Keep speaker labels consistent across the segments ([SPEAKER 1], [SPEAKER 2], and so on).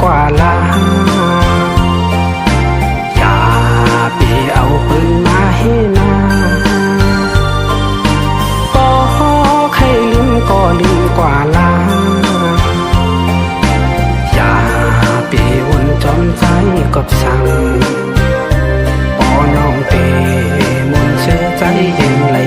[SPEAKER 1] กว่าล้านอย่าไปเอาปืนมาให้นาก็ใครลืมก็ลืมกว่าล้านอย่าไปวนจอมใจกับสั่งปอน้องเตมนเชื่อใจเย็นไหล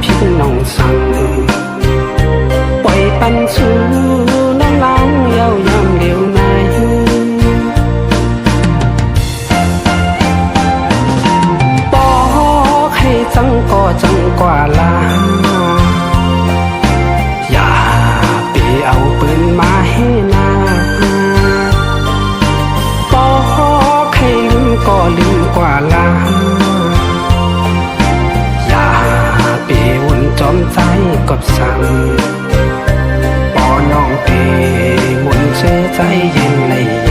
[SPEAKER 1] พี่น้องสั่งปล่อยปันสู่น้องล้างเย้ายามเดียวในบอกให้จังก็จังกว่าลาอย่าไปเอาปืนมาให้นาบอกให้ลืมก็ลืมกว่าลาจอมใจกับสั่งปอน้องเตมนเชื่อใจเย็นในย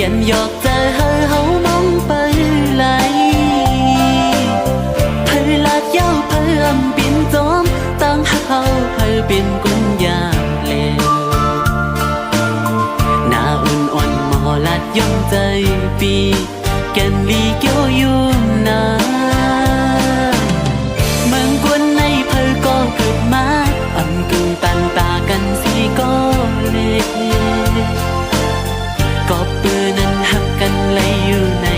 [SPEAKER 1] ินหยอกใจเฮามองไปไหลเพลลาดเย้าเพลอำเปลี่ยนจอมตั้งหักเฮาเพลเป็นกุญยาเลวหน้าอุ่นอ่อนมอลัดย่อมใจปีแก่นลีเกี่ยวอยู่นาเมืองกวนในเพลก็เกิดมาอำกึ่งตันตากันสีก็เลก็ปืนนั้นหักกันไหลอยู่ใน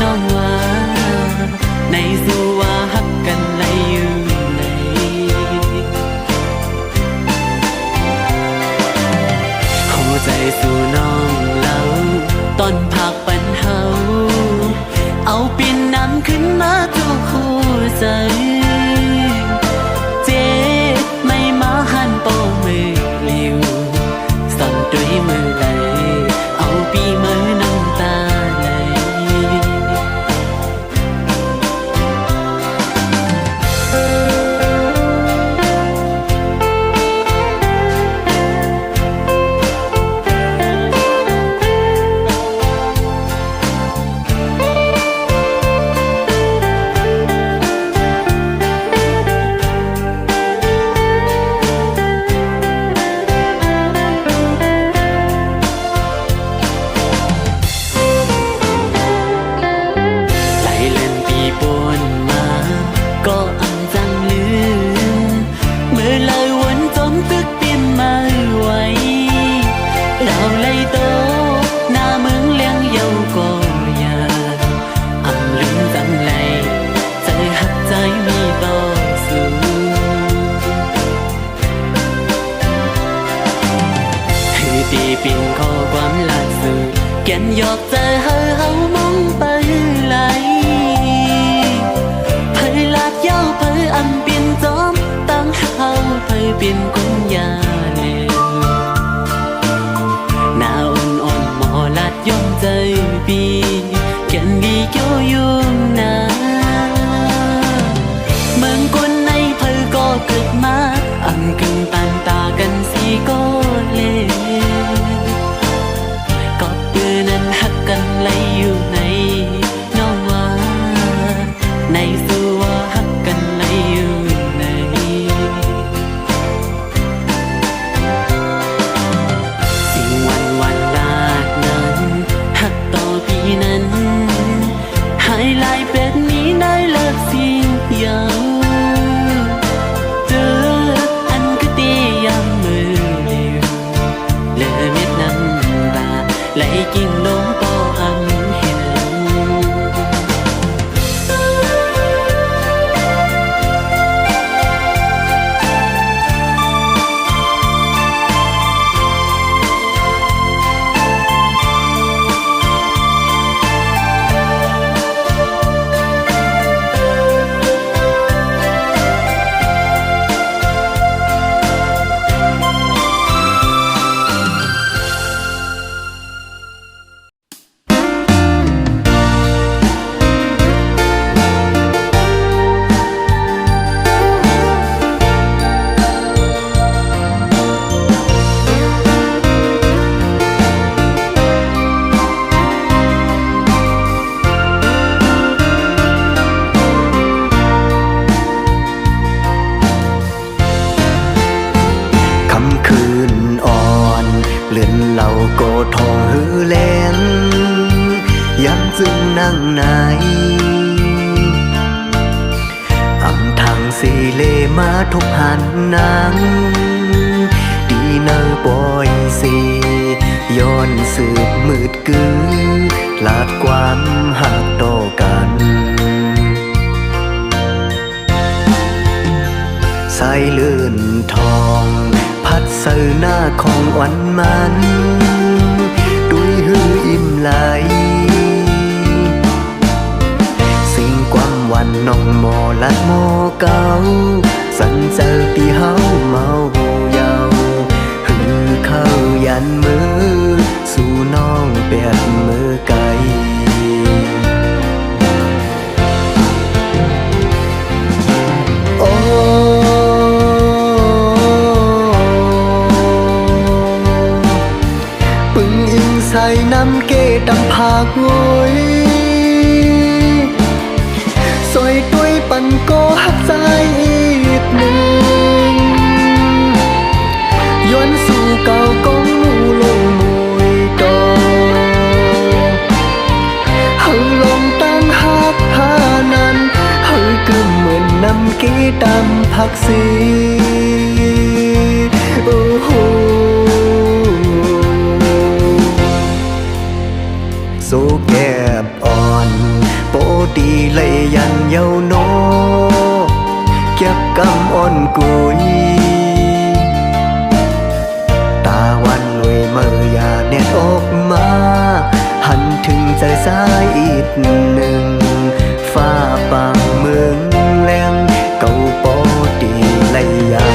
[SPEAKER 1] น้องว่าในสู่ว่าหักกันไหลอยู่ในหัวใจสู่น้องเล่าตอนพักปันเฮาเอาปิ่นน้ำขึ้นมาทุกคู่ใจเจ็บไม่มาหันโปมือลิวสั่นด้วยมือไหลเอาปีมือนั่ง
[SPEAKER 2] ข้อความหลักสื่อแก่นหยอกใจเฮามองไปไหลเผยลาดเย้าเผยอำเปลี่ยนจอมตั้งเฮาเผยเปลี่ยนกุญยาเลหน้าอ่อนหมอลาดย่อมใจปีแก่นดีเกี่ยวยุ่งนาเมืองกุนในเผยก็เกิดมาอำกึ่งปันตากันสีก็เลก็ปืนนั้นหักกันไหลอยู่ในนอว่าในสัวหักกันไหลอยู่ในสิ่งวันลาดนั้นหักต่อปีนั้นหายลายเป็ดนี้ได้เลิกสิ่งยาวเจออันก็ตียามมือเดียวเลือเม็ดน้ำตาไหลกิ่งลงต่ออำเห็นเหล่าโกทองหือแลงย้ำจึงนั่งไหนอำทางสีเลมาทุกหันนางดีเนอปอยสีย้อนสืบมืดกือลาดความหักต่อกันสายเลื่อนทองพัดเสือหน้าของวันมันดุยหืออิ่มไหลสิ่งความวันน้องหมอลัดหมอเก่าสันเจอปีเฮาเมาเยาหือเข้ายันมือสู่น้องเปียดมือไกลใส่น้ำเกดำผากงอยสวยตุยปันก็หักใจอีกหนึ่งย้อนสู่เก่ากองมูลงมวยดอเฮาลองตั้งหักหานั้นเฮากึ่มเหมือนน้ำเกดำผักสีโอ้โหโซแก็บอ่อนโปตีเลยยันเยาโนเก็บกำอ่อนกุยตาวันลอยเมื่อยาแนดออกมาหันถึงใจสายอีกหนึ่งฟ้าปางเมืองแรงเก่าโปตีเลยยัน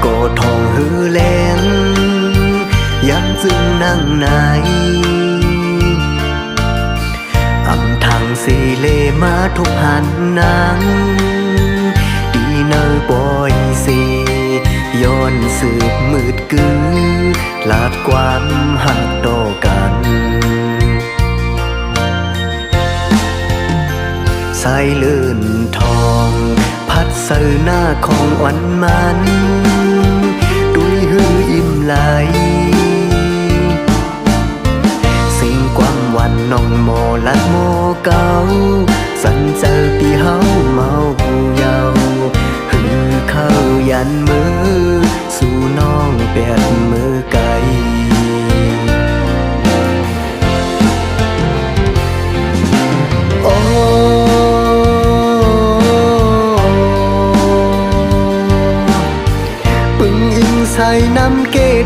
[SPEAKER 2] โกทองหือแลงย้ำจึงนั่งไหนอำทางสีเลมาทุกหันนางดีเนอปอยสีย้อนสืบมืดกือลาดความหักต่อกันสายเลื่อนทองพัดเสือหน้าของวันมันดุยหืออิ่มไหล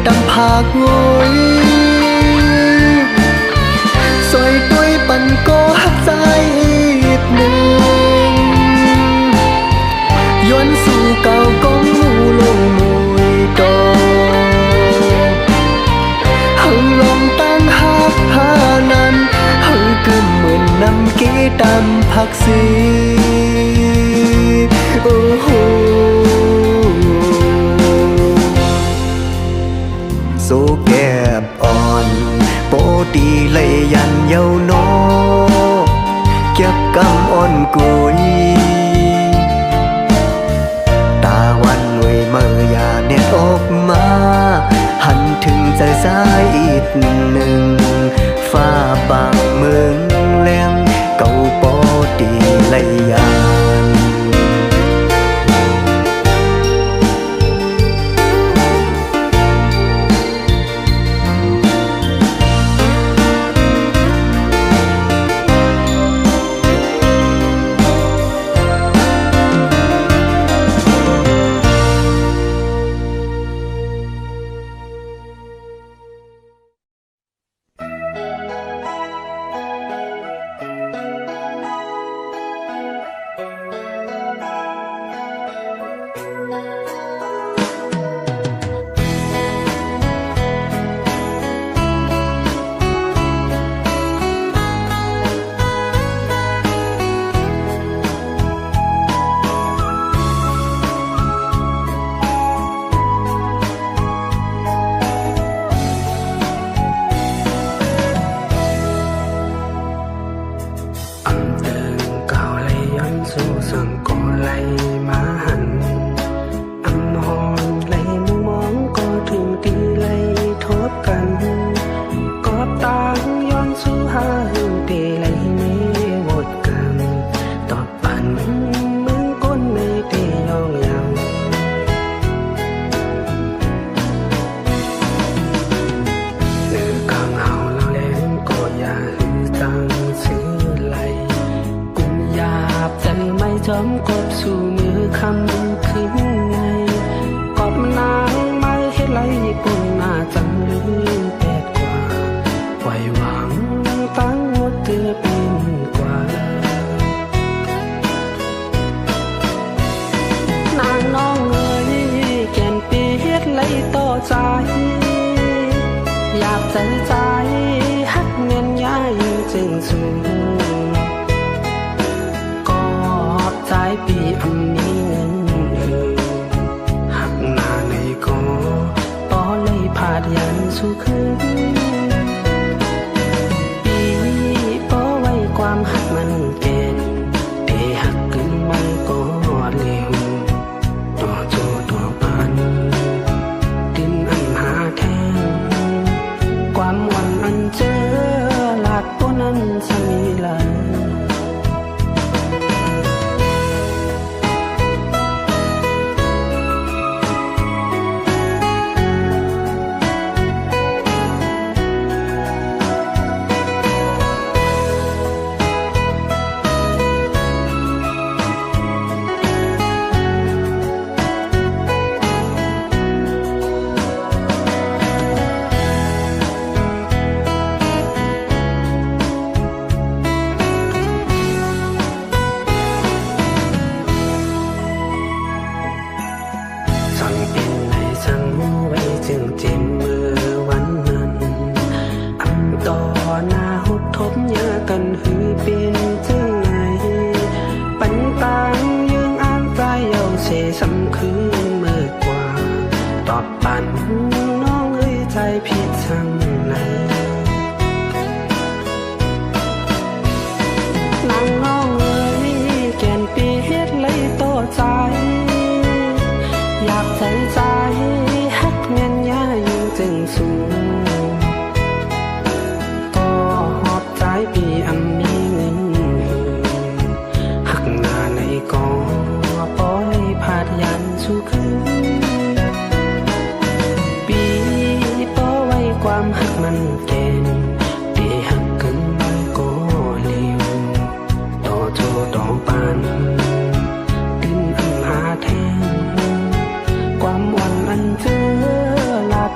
[SPEAKER 3] ดำผากงอยซอยด้วยปันก็หักใจอีกหนึ่งย้อนสู่เก่ากองมูลงมวยดอกเฮาลองตั้งหักหานั้นเฮากึมเหมือนนำเกดำผักสีโอ้โหโซแก็บอ่อนโปตีเลยยันเยาโนเก็บกำอ่อนกุยตาวันหน่วยเมื่อยาเน็ตออกมาหันถึงใจสายอีกหนึ่งฟ้าบางเมืองแรงเก่าโปตีเลยยันจอมกบสู่มือคำขึ้นไงกบนางไม่เฮ็ดไรปุ่นมาจังลืมแปดกว่าปล่อยหวังตั้งหมดเตือเป็นกว่านางน้องเอ๋ยแก่นปีเฮ็ดไรต่อใจอยากใจใจฮักเงินย้ายจึงสูงปีอันนี้เงินหักหน้าในก็ต่อเลยพาดยันสู่คืนปีป้อไว้ความหักมันแก่นเทหักขึ้นมันก็เร็วต่อโจต่อปันดินอันหาแทงความวันอันเจอหลาดตัวนั้นสมีลันจึงเจ็บมือวันนั้นอันต่อหน้าหุบทบยากันหือเป็นจึงไงปันตางยังอ่านใจเยาเสสำคืนเมื่อกว่าตอบปันน้องเอ้ยใจผิดทางไหนนางน้องเอ้ยแก่นปีเฮ็ดเลยต่อใจอยากใจใจเงินยายิ่งจึงสูงก็หอบใจปีอันมีเงินหักหน้าในก็ปล่อยพาดยันสู่คืนปีป้อไว้ความหักมันแก่นปีหักขึ้นมันก็เร็วต่อโจต่อปันดินอันหาแทงความวันอันเจอหลับ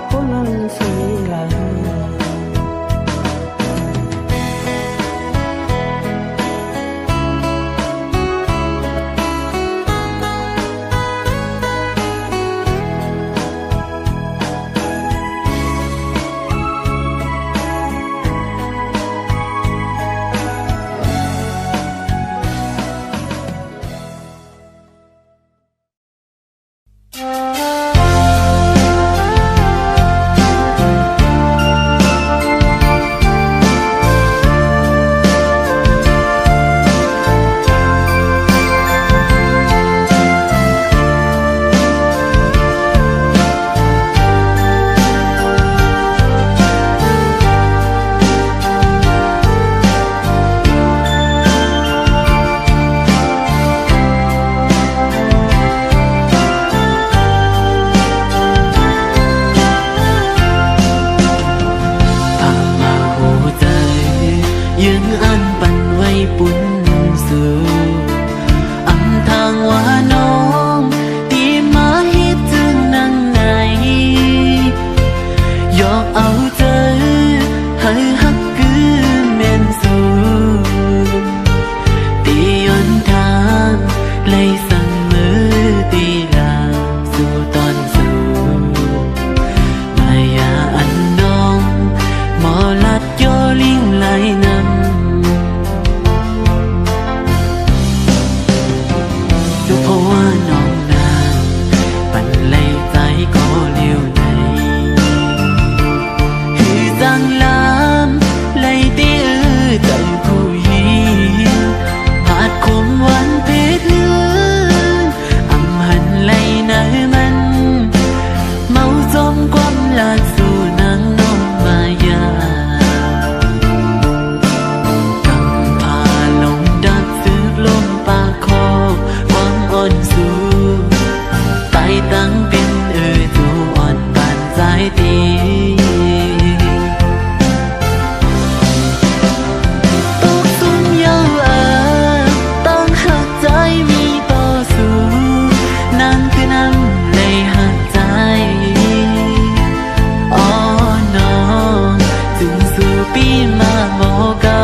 [SPEAKER 2] ปีมาบอกเก่า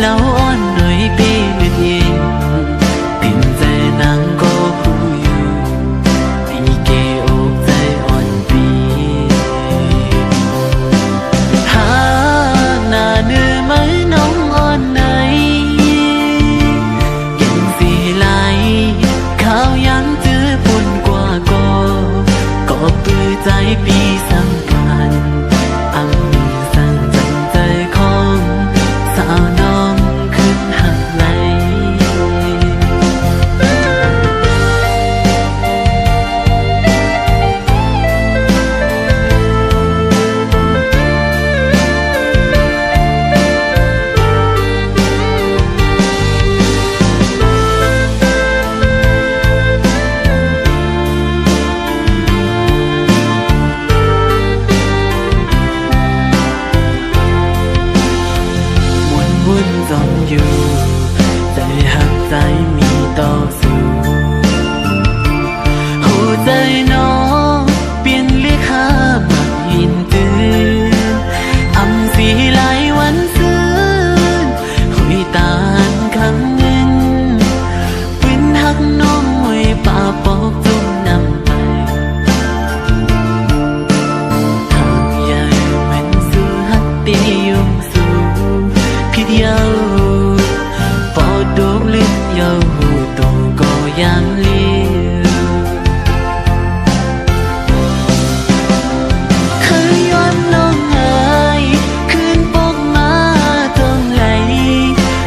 [SPEAKER 2] แล้วอ่อนหน่อยปีเลือดเย็นติ่มใจนางก็ผู้อยู่ตีเกอกใจอ่อนปีหาหน้าเนื้อไหมน้องอ่อนไหนยังสีไหลข้าวยังจื้อปุ่นกว่าก็ปื้อใจปีสำคัญอำมีสั่งจังใจของสาวน้องขึ้นหักไหลวุ่นจมอยู่ใจหักใจมีต่อสู้หัวใจน้องเปลี่ยนเรียกหาบักหินตื่นอำสีไหลวันซื่นหุยตานคำเงินปืนหักน้องไว้ป่าปอกจุ่มน้ำไปทางใหญ่เหมือนสู้หักตียงสู้ผิดยาวปอดดูลิ้นยาวหูโตก็ยังเลี้ยวเคยย้อนน้องหายคืนปกมาต้องไหล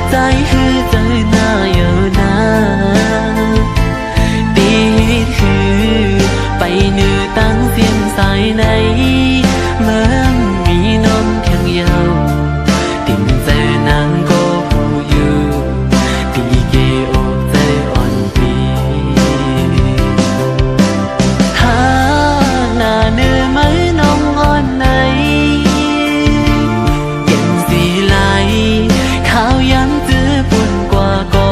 [SPEAKER 2] ใจคือใจหน้าเยานาตีคือไปเนื้อตั้งเสียงสายในเมื่อมีน้องเพียงเยาติ่มใจนางก็ผู้อยู่ตีเกอกใจอ่อนปีหาหน้าเนื้อไหมน้องอ่อนไหนเย็นสีไหลข้าวยังจื้อปุ่นกว่าก็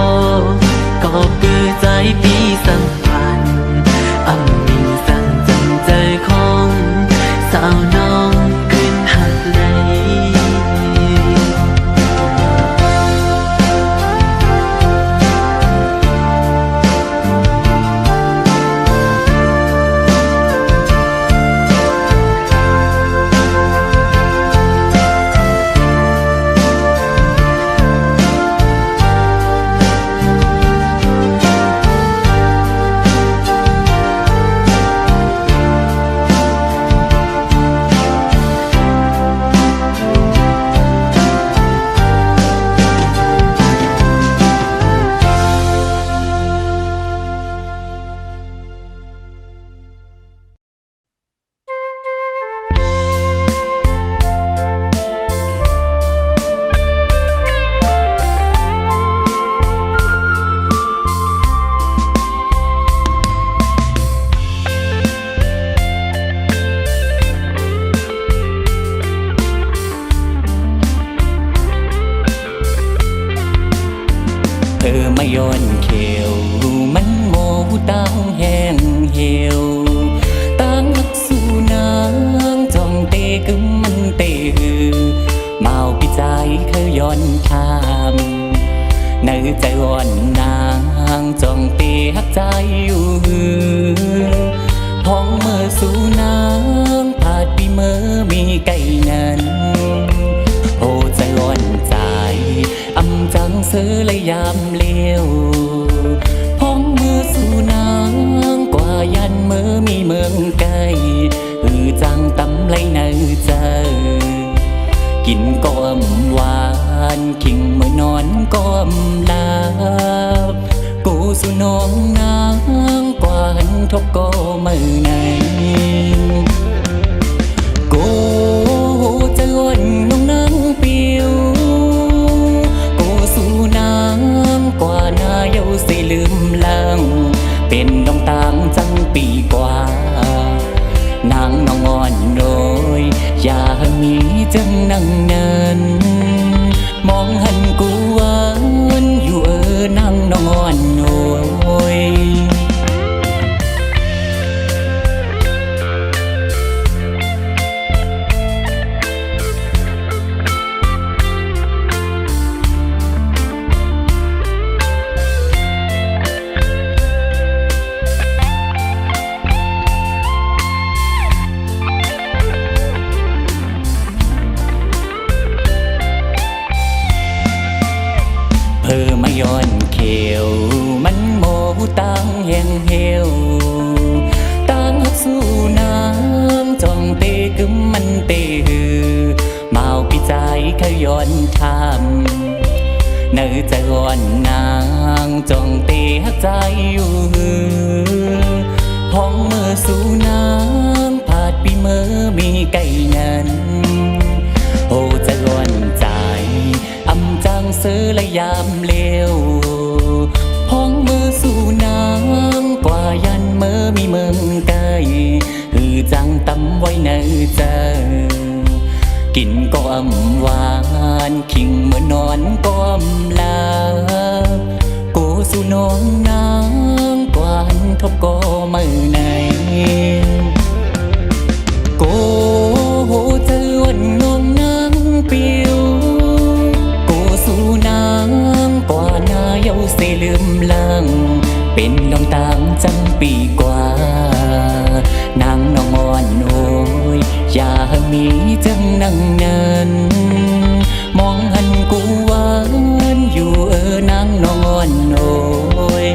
[SPEAKER 2] ปื้อใจปีสัมพันธ์อำมีสั่งจังใจของสาวน้องขึ้นหักไหล ย้อนเขียวมันโมตั้งแห้งเหี่ยวตั้งนักสู้นางจ้องเตะกึมมันเตะหือเมาปีใจเคยย้อนทามในใจอ่อนนางจ้องเตะหักใจอยู่หือพ้องเมื่อสู้นางผาดปีเมื่อมีไก่นั้นโอ้ใจอ่อนใจอำจังเสือเลยยามเลี้ยวพ้องมือสู่นางกว่ายันเมื่อมีเมืองไกลจังตำไรเนื้อเจอกินก้อมหวานขิงเมื่อนอนก้อมลาบกูสู่น้องนางกว่าหันทบก็มือไหนกูจะอ่อนน้องนางเปียวกูสู่นางกว่าหน้าเยาสิลืมลางเป็นดองต่างจังปีกว่านางน้องอ่อนโดยอย่ามีจังนั่งเนินมองหันกูหวานอยู่นางน้องอ่อนโดย ย้อนเขียวมันโมตั้งแห่งเหี่ยวตั้งสู้น้ำจ้องเตกึมมันเตหือเมาปีใจขย้อนทำเนื้อใจอ่อนนางจ้องเตหักใจอยู่หือพ้องมือสู่น้ำผาดปีเมื่อมีไก่นั้นโอ้จะอ่อนใจอำจังซื้อและยามเลวพ้องมือสู่น้ำกว่ายันเมื่อมีเมืองไก่หือจังตำไว้ในใจกินก็อำหวานคิงเมื่อนอนก็อำลาโกสู่น้องนางกวานทบก็มือในโกโหเจอวันน้องนางเปียวโกสู่นางกว่านาเยาเสลืมลังเป็นน้องตามจังปีกว่านางน้องอ่อนโอยอย่ามีจังนั่งนั้นมองหันกูหวานอยู่นางน้องอ่อนโอย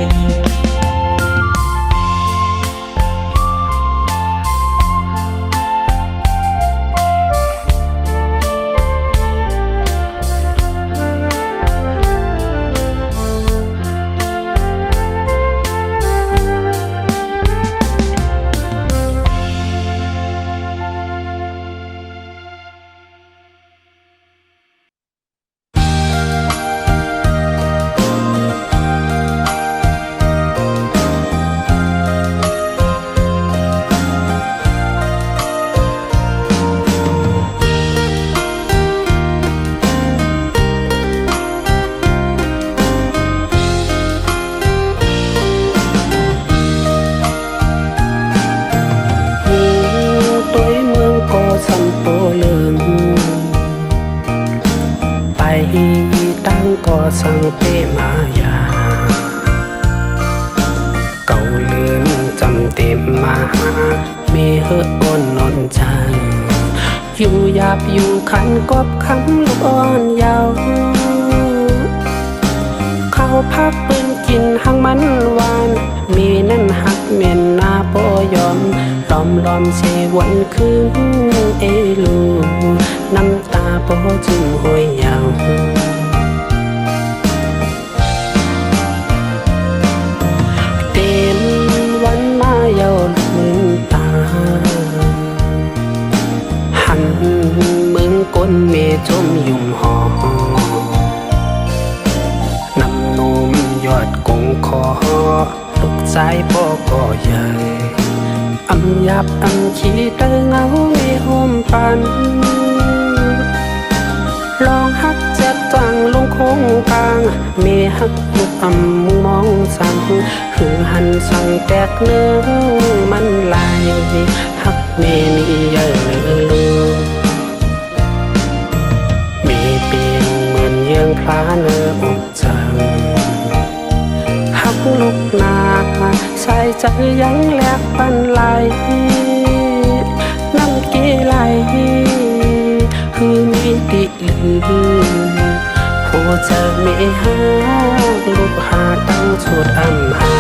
[SPEAKER 1] ก็สังเปมายาเก่าลืมจำเต็มมามีเฮอ่อนนอนใจอยู่หยาบอยู่ขันกบคำลูกอ่อนยาวเข้าพักปืนกินหังมันหวานมีนั่นหักเมียนนาโปยอมล้อมเชวันคืนเอลูน้ำตาโปจึงห้อยยาวเยาลืมตาหันมึงก้นเมจมยุ่มหอนำนุ่มยอดกงคอลูกใจพ่อก็ใหญ่อำยับอำขี้เตอเงาไม่ห่มปันลองหักเจ็บจังลงคงกลางเมหักลูกอำมุงมองสั่งคือหันสั่งแตกเนื้อมันลายหักเมนี่เยอะลูมีเปียงเหมือนเยื่องพลาเนื้ออกจังหักลูกนาใส่ใจยังแลกปันไหลน้ำกีไหลคือมีติลือหัวใจไม่หาลูกหาตั้งสุดอำหา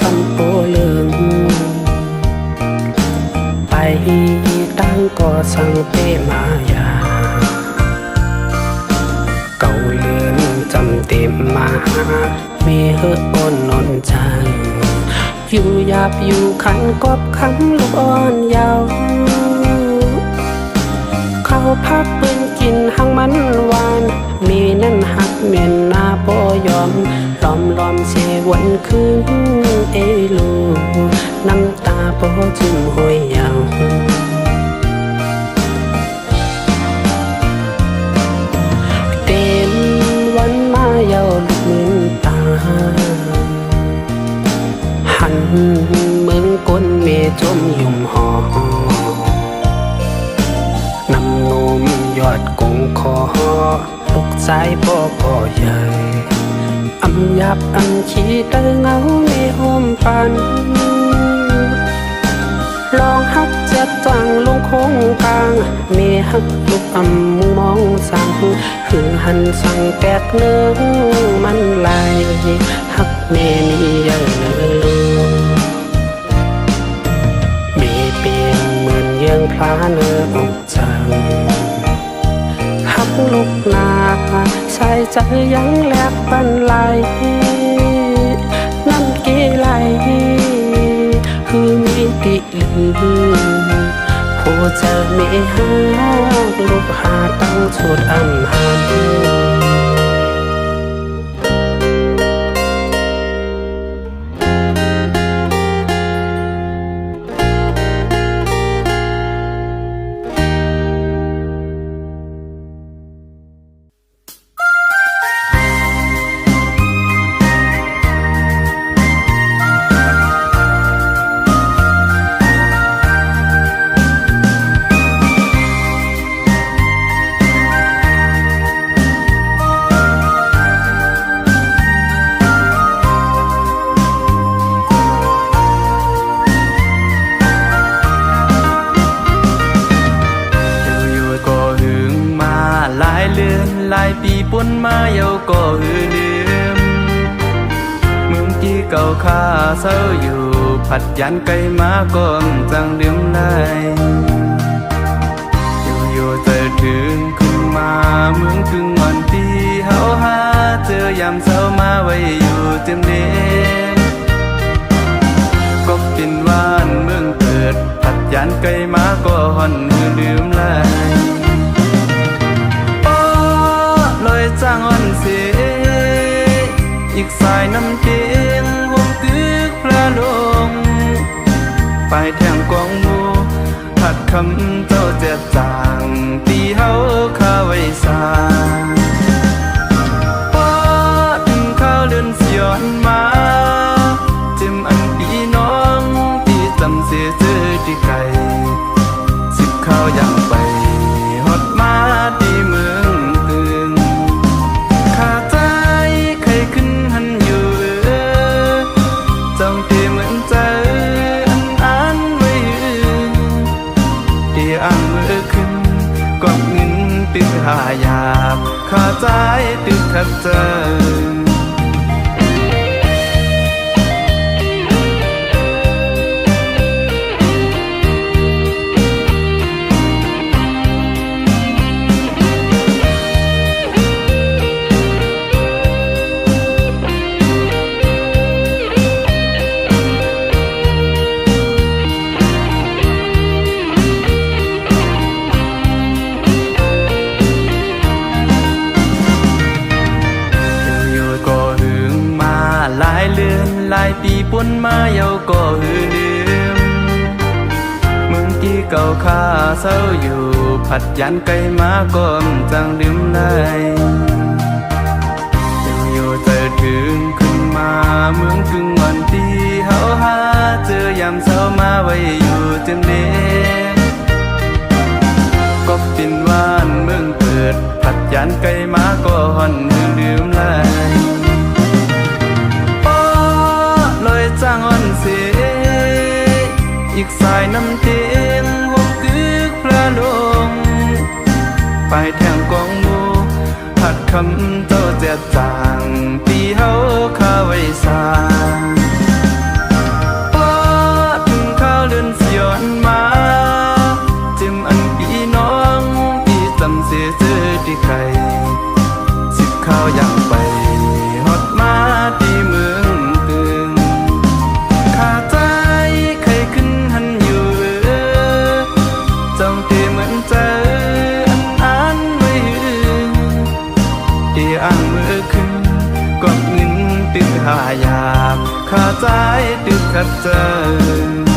[SPEAKER 1] สัมโปเลิงไปตั้งก็สังเปมายาเก่าลืมจำเต็มมามีเฮอ่อนนอนใจอยู่หยาบอยู่ขันกบคำลูกอ่อนยาวเข้าพักปืนกินหังมันหวานมีนั่นหักเมียนนาโปยอมล้อมเชวันคืนเอลูน้ำตาโปจึงห้อยยาว เมืองก้นเมจมยุ่มหอนำนมยอดกงคอลูกสายพ่อใหญ่อำยับอำขี้เตอเงาในห้อมปันลองฮักจะจังลงคงกลางเมฮักลูกอำมุงมองสั่งคือหันสั่งแปดเนื้อมันไหลฮักเมมีเยอะมีเปียงเหมือนเยื่องพลาเนื้ออกจังฮักลูกนาใส่ใจยังแลบปันไหลน้ำกีไหลคือมีติลือผู้จะมีหาลูกหาตั้งสุดอำหัน
[SPEAKER 4] หลายปีปนมาเยาก็หือลืมเมืองที่เก่าข้าเศร้าอยู่ผัดยันไกลมาก่อนจังลืมไหลอยู่เจอถึงขึ้นมาเมืองถึงวันที่เฮาหาเจอยามเศร้ามาไว้อยู่เต็มเดก็เป็นวานเมืองเกิดผัดยันไกลมาก่อนหือลืมไหลลอยจ้างอ่อนเสียอีกสายน้ำเตียงวงตึกพระลงไปแทงกองมูผัดคำเจ้าเจ็ดจางตีเฮาข้าไว้สาพอถึงข้าวเดินสยอนมาจิมอันพี่น้องที่จำเสียเจอที่ไกลสิบข้าวอย่างไปฮอดมาที่เมืองตึกหายาบข้าใจตึกขัดเจอหลายปีปนมาเยาก็หือลืมเมืองที่เก่าข้าเศร้าอยู่ผัดยันไกลมาก่อนจังลืมไหลอยู่เจอถึงขึ้นมาเมืองถึงวันที่เฮาหาเจอยามเศร้ามาไว้อยู่เต็มเดก็เป็นวานเมืองเปิดผัดยันไกลมาก่อนหือลืมไหลจ้างอ่อนเสียอีกสายน้ำเตียงวงตึกพระลงไปแทงกองมูผัดคำเจ้าเจ็ดจางปีเฮาข้าไว้สาพอถึงข้าวเดินสยอนมาจิมอันพี่น้องที่จำเสียเจอที่ไกลสิบข้าวอย่างไปฮอดมาที่เมืองหายาบข้าใจตึกขัดเจอ